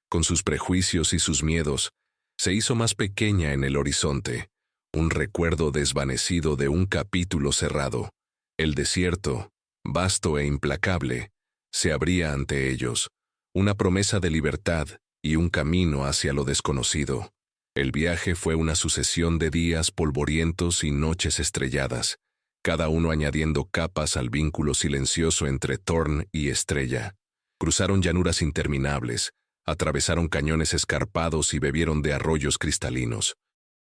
con sus prejuicios y sus miedos, se hizo más pequeña en el horizonte, un recuerdo desvanecido de un capítulo cerrado. El desierto, vasto e implacable, se abría ante ellos, una promesa de libertad y un camino hacia lo desconocido. El viaje fue una sucesión de días polvorientos y noches estrelladas, cada uno añadiendo capas al vínculo silencioso entre Thorn y Estrella. Cruzaron llanuras interminables, atravesaron cañones escarpados y bebieron de arroyos cristalinos.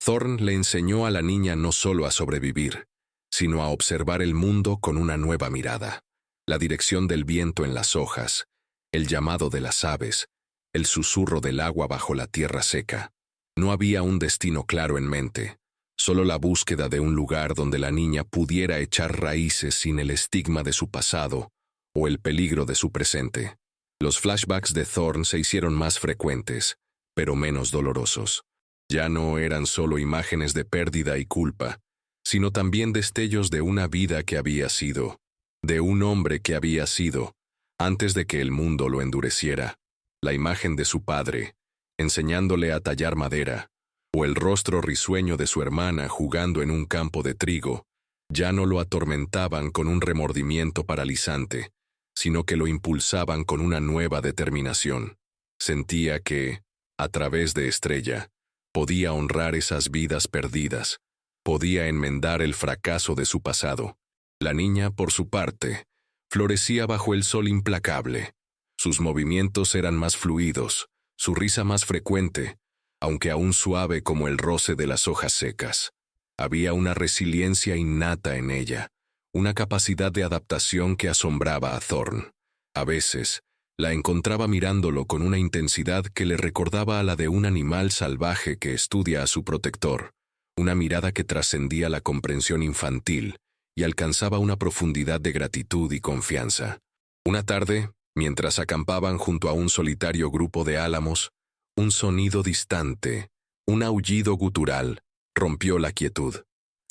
Thorn le enseñó a la niña no solo a sobrevivir, sino a observar el mundo con una nueva mirada. La dirección del viento en las hojas, el llamado de las aves, el susurro del agua bajo la tierra seca. No había un destino claro en mente, solo la búsqueda de un lugar donde la niña pudiera echar raíces sin el estigma de su pasado o el peligro de su presente. Los flashbacks de Thorn se hicieron más frecuentes, pero menos dolorosos. Ya no eran solo imágenes de pérdida y culpa, sino también destellos de una vida que había sido, de un hombre que había sido, antes de que el mundo lo endureciera. La imagen de su padre, enseñándole a tallar madera, o el rostro risueño de su hermana jugando en un campo de trigo, ya no lo atormentaban con un remordimiento paralizante, sino que lo impulsaban con una nueva determinación. Sentía que, a través de Estrella, podía honrar esas vidas perdidas, podía enmendar el fracaso de su pasado. La niña, por su parte, florecía bajo el sol implacable. Sus movimientos eran más fluidos, su risa más frecuente, aunque aún suave como el roce de las hojas secas. Había una resiliencia innata en ella, una capacidad de adaptación que asombraba a Thorn. A veces, la encontraba mirándolo con una intensidad que le recordaba a la de un animal salvaje que estudia a su protector, una mirada que trascendía la comprensión infantil y alcanzaba una profundidad de gratitud y confianza. Una tarde, mientras acampaban junto a un solitario grupo de álamos, un sonido distante, un aullido gutural, rompió la quietud.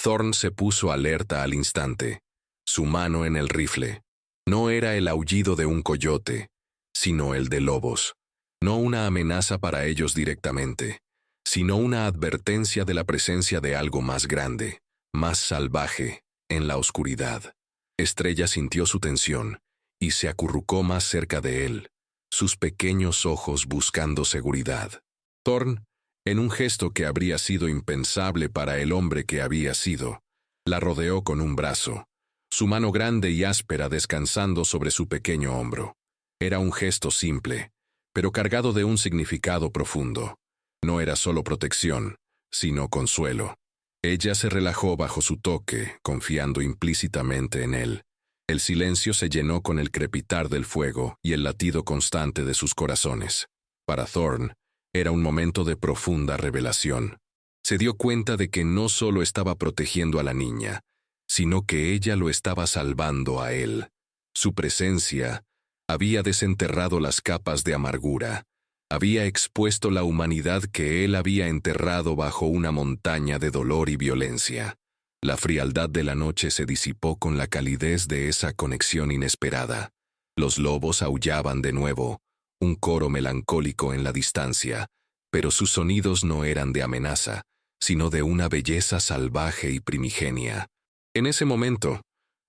Thorn se puso alerta al instante, su mano en el rifle. No era el aullido de un coyote, sino el de lobos. No una amenaza para ellos directamente, sino una advertencia de la presencia de algo más grande, más salvaje, en la oscuridad. Estrella sintió su tensión y se acurrucó más cerca de él, sus pequeños ojos buscando seguridad. Thorn, en un gesto que habría sido impensable para el hombre que había sido, la rodeó con un brazo, su mano grande y áspera descansando sobre su pequeño hombro. Era un gesto simple, pero cargado de un significado profundo. No era solo protección, sino consuelo. Ella se relajó bajo su toque, confiando implícitamente en él. El silencio se llenó con el crepitar del fuego y el latido constante de sus corazones. Para Thorn, era un momento de profunda revelación. Se dio cuenta de que no solo estaba protegiendo a la niña, sino que ella lo estaba salvando a él. Su presencia había desenterrado las capas de amargura, había expuesto la humanidad que él había enterrado bajo una montaña de dolor y violencia. La frialdad de la noche se disipó con la calidez de esa conexión inesperada. Los lobos aullaban de nuevo, un coro melancólico en la distancia, pero sus sonidos no eran de amenaza, sino de una belleza salvaje y primigenia. En ese momento,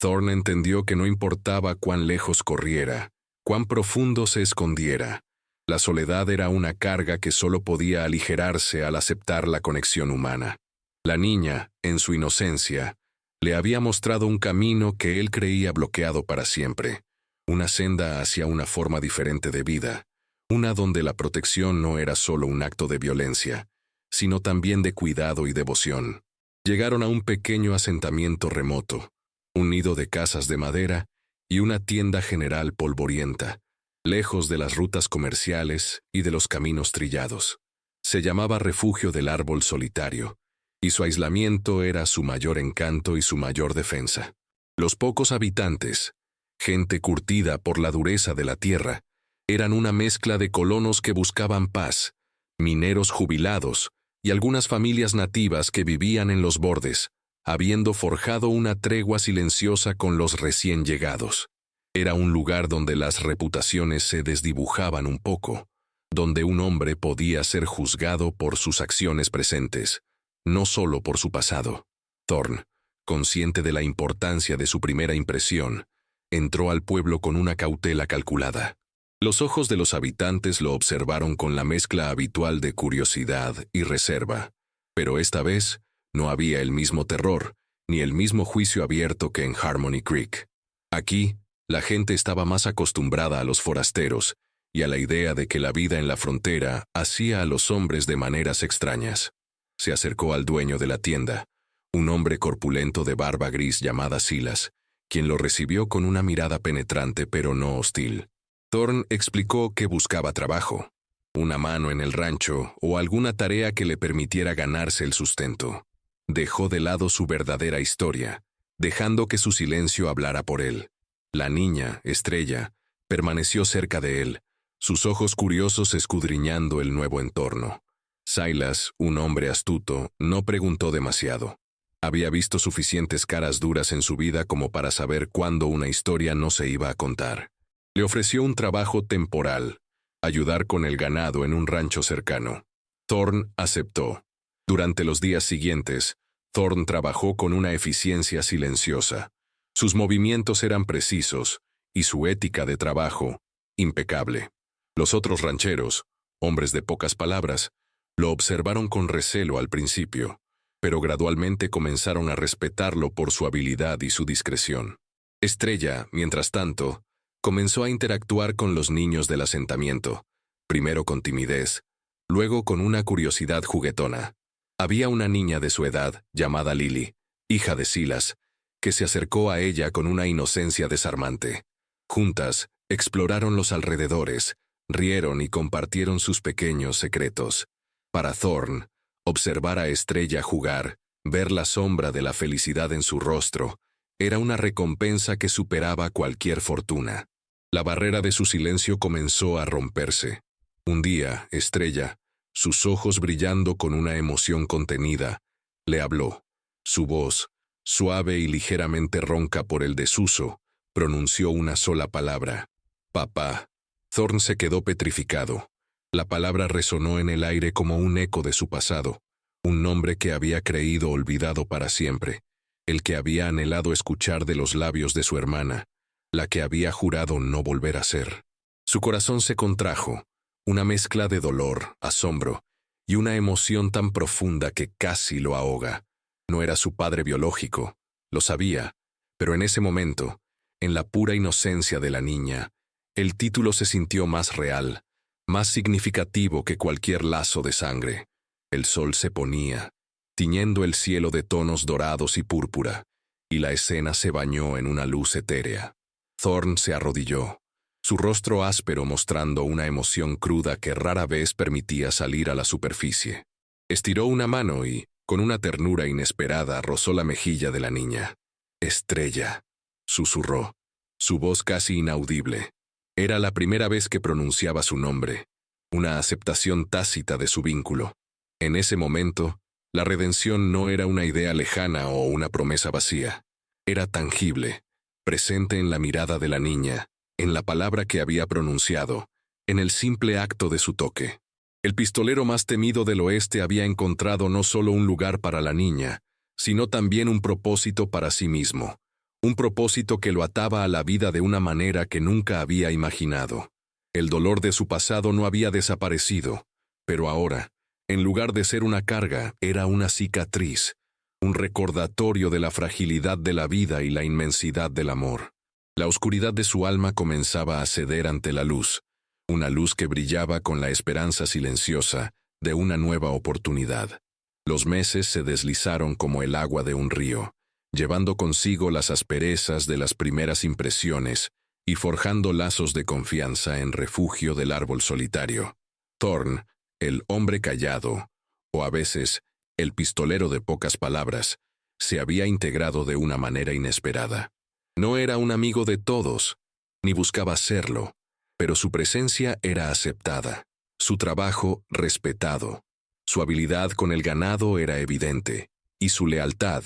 Thorn entendió que no importaba cuán lejos corriera, cuán profundo se escondiera. La soledad era una carga que solo podía aligerarse al aceptar la conexión humana. La niña, en su inocencia, le había mostrado un camino que él creía bloqueado para siempre, una senda hacia una forma diferente de vida, una donde la protección no era solo un acto de violencia, sino también de cuidado y devoción. Llegaron a un pequeño asentamiento remoto, un nido de casas de madera y una tienda general polvorienta, lejos de las rutas comerciales y de los caminos trillados. Se llamaba Refugio del Árbol Solitario, y su aislamiento era su mayor encanto y su mayor defensa. Los pocos habitantes, gente curtida por la dureza de la tierra, eran una mezcla de colonos que buscaban paz, mineros jubilados y algunas familias nativas que vivían en los bordes, habiendo forjado una tregua silenciosa con los recién llegados. Era un lugar donde las reputaciones se desdibujaban un poco, donde un hombre podía ser juzgado por sus acciones presentes, no solo por su pasado. Thorn, consciente de la importancia de su primera impresión, entró al pueblo con una cautela calculada. Los ojos de los habitantes lo observaron con la mezcla habitual de curiosidad y reserva, pero esta vez no había el mismo terror, ni el mismo juicio abierto que en Harmony Creek. Aquí, la gente estaba más acostumbrada a los forasteros y a la idea de que la vida en la frontera hacía a los hombres de maneras extrañas. Se acercó al dueño de la tienda, un hombre corpulento de barba gris llamada Silas, quien lo recibió con una mirada penetrante pero no hostil. Thorn explicó que buscaba trabajo, una mano en el rancho o alguna tarea que le permitiera ganarse el sustento. Dejó de lado su verdadera historia, dejando que su silencio hablara por él. La niña, Estrella, permaneció cerca de él, sus ojos curiosos escudriñando el nuevo entorno. Silas, un hombre astuto, no preguntó demasiado. Había visto suficientes caras duras en su vida como para saber cuándo una historia no se iba a contar. Le ofreció un trabajo temporal, ayudar con el ganado en un rancho cercano. Thorn aceptó. Durante los días siguientes, Thorn trabajó con una eficiencia silenciosa. Sus movimientos eran precisos y su ética de trabajo, impecable. Los otros rancheros, hombres de pocas palabras, lo observaron con recelo al principio, pero gradualmente comenzaron a respetarlo por su habilidad y su discreción. Estrella, mientras tanto, comenzó a interactuar con los niños del asentamiento, primero con timidez, luego con una curiosidad juguetona. Había una niña de su edad, llamada Lily, hija de Silas, que se acercó a ella con una inocencia desarmante. Juntas, exploraron los alrededores, rieron y compartieron sus pequeños secretos. Para Thorn, observar a Estrella jugar, ver la sombra de la felicidad en su rostro, era una recompensa que superaba cualquier fortuna. La barrera de su silencio comenzó a romperse. Un día, Estrella, sus ojos brillando con una emoción contenida, le habló. Su voz, suave y ligeramente ronca por el desuso, pronunció una sola palabra. Papá. Thorn se quedó petrificado. La palabra resonó en el aire como un eco de su pasado, un nombre que había creído olvidado para siempre, el que había anhelado escuchar de los labios de su hermana, la que había jurado no volver a ser. Su corazón se contrajo, una mezcla de dolor, asombro y una emoción tan profunda que casi lo ahoga. No era su padre biológico, lo sabía, pero en ese momento, en la pura inocencia de la niña, el título se sintió más real, más significativo que cualquier lazo de sangre. El sol se ponía, tiñendo el cielo de tonos dorados y púrpura, y la escena se bañó en una luz etérea. Thorn se arrodilló, su rostro áspero mostrando una emoción cruda que rara vez permitía salir a la superficie. Estiró una mano y, con una ternura inesperada, rozó la mejilla de la niña. «Estrella», susurró, su voz casi inaudible. Era la primera vez que pronunciaba su nombre, una aceptación tácita de su vínculo. En ese momento, la redención no era una idea lejana o una promesa vacía. Era tangible, presente en la mirada de la niña, en la palabra que había pronunciado, en el simple acto de su toque. El pistolero más temido del oeste había encontrado no solo un lugar para la niña, sino también un propósito para sí mismo, Un propósito que lo ataba a la vida de una manera que nunca había imaginado. El dolor de su pasado no había desaparecido, pero ahora, en lugar de ser una carga, era una cicatriz, un recordatorio de la fragilidad de la vida y la inmensidad del amor. La oscuridad de su alma comenzaba a ceder ante la luz, una luz que brillaba con la esperanza silenciosa de una nueva oportunidad. Los meses se deslizaron como el agua de un río, llevando consigo las asperezas de las primeras impresiones y forjando lazos de confianza en refugio del árbol solitario. Thorn, el hombre callado, o a veces el pistolero de pocas palabras, se había integrado de una manera inesperada. No era un amigo de todos, ni buscaba serlo, pero su presencia era aceptada, su trabajo respetado, su habilidad con el ganado era evidente, y su lealtad,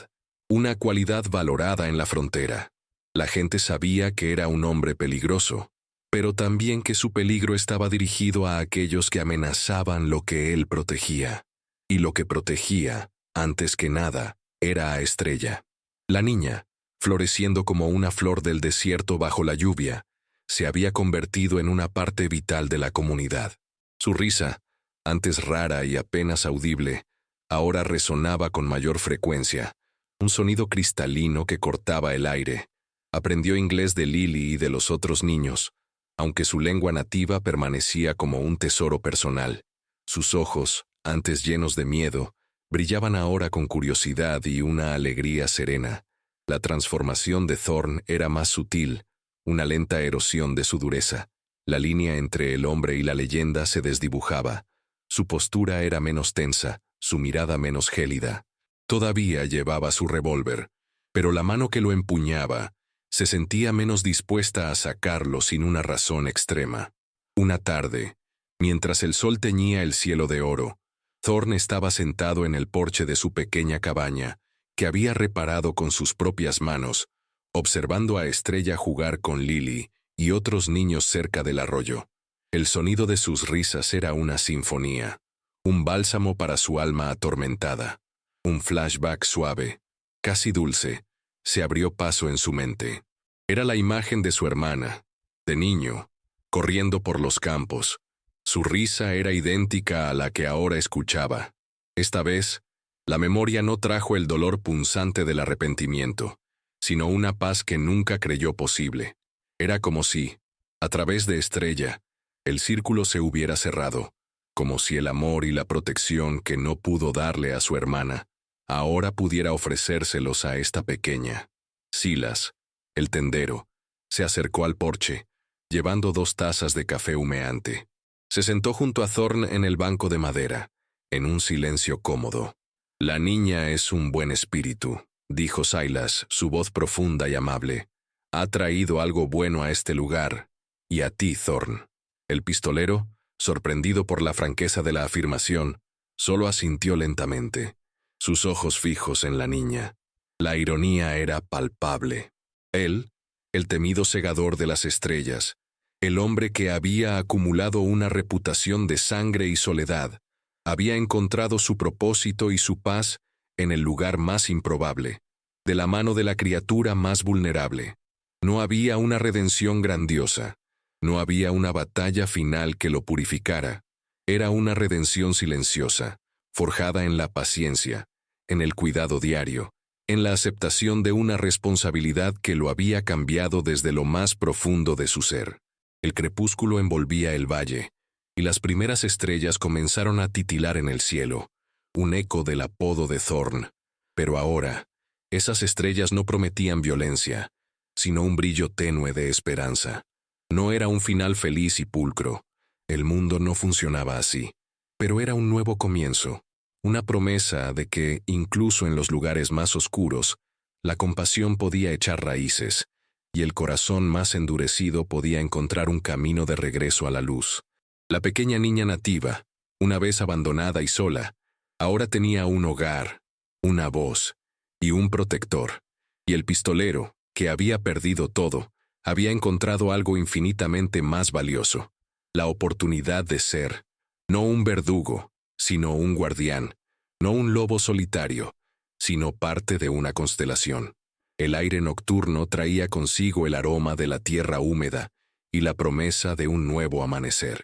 una cualidad valorada en la frontera. La gente sabía que era un hombre peligroso, pero también que su peligro estaba dirigido a aquellos que amenazaban lo que él protegía. Y lo que protegía, antes que nada, era a Estrella. La niña, floreciendo como una flor del desierto bajo la lluvia, se había convertido en una parte vital de la comunidad. Su risa, antes rara y apenas audible, ahora resonaba con mayor frecuencia, un sonido cristalino que cortaba el aire. Aprendió inglés de Lily y de los otros niños, aunque su lengua nativa permanecía como un tesoro personal. Sus ojos, antes llenos de miedo, brillaban ahora con curiosidad y una alegría serena. La transformación de Thorn era más sutil, una lenta erosión de su dureza. La línea entre el hombre y la leyenda se desdibujaba. Su postura era menos tensa, su mirada menos gélida. Todavía llevaba su revólver, pero la mano que lo empuñaba se sentía menos dispuesta a sacarlo sin una razón extrema. Una tarde, mientras el sol teñía el cielo de oro, Thorn estaba sentado en el porche de su pequeña cabaña, que había reparado con sus propias manos, observando a Estrella jugar con Lily y otros niños cerca del arroyo. El sonido de sus risas era una sinfonía, un bálsamo para su alma atormentada. Un flashback suave, casi dulce, se abrió paso en su mente. Era la imagen de su hermana, de niño, corriendo por los campos. Su risa era idéntica a la que ahora escuchaba. Esta vez, la memoria no trajo el dolor punzante del arrepentimiento, sino una paz que nunca creyó posible. Era como si, a través de Estrella, el círculo se hubiera cerrado, como si el amor y la protección que no pudo darle a su hermana, ahora pudiera ofrecérselos a esta pequeña. Silas, el tendero, se acercó al porche, llevando 2 tazas de café humeante. Se sentó junto a Thorn en el banco de madera, en un silencio cómodo. «La niña es un buen espíritu», dijo Silas, su voz profunda y amable. «Ha traído algo bueno a este lugar, y a ti, Thorn». El pistolero, sorprendido por la franqueza de la afirmación, solo asintió lentamente, sus ojos fijos en la niña. La ironía era palpable. Él, el temido segador de las estrellas, el hombre que había acumulado una reputación de sangre y soledad, había encontrado su propósito y su paz en el lugar más improbable, de la mano de la criatura más vulnerable. No había una redención grandiosa, no había una batalla final que lo purificara. Era una redención silenciosa, forjada en la paciencia, en el cuidado diario, en la aceptación de una responsabilidad que lo había cambiado desde lo más profundo de su ser. El crepúsculo envolvía el valle, y las primeras estrellas comenzaron a titilar en el cielo, un eco del apodo de Thorn. Pero ahora, esas estrellas no prometían violencia, sino un brillo tenue de esperanza. No era un final feliz y pulcro. El mundo no funcionaba así, pero era un nuevo comienzo, una promesa de que, incluso en los lugares más oscuros, la compasión podía echar raíces, y el corazón más endurecido podía encontrar un camino de regreso a la luz. La pequeña niña nativa, una vez abandonada y sola, ahora tenía un hogar, una voz y un protector, y el pistolero, que había perdido todo, había encontrado algo infinitamente más valioso, la oportunidad de ser, no un verdugo, sino un guardián, no un lobo solitario, sino parte de una constelación. El aire nocturno traía consigo el aroma de la tierra húmeda y la promesa de un nuevo amanecer.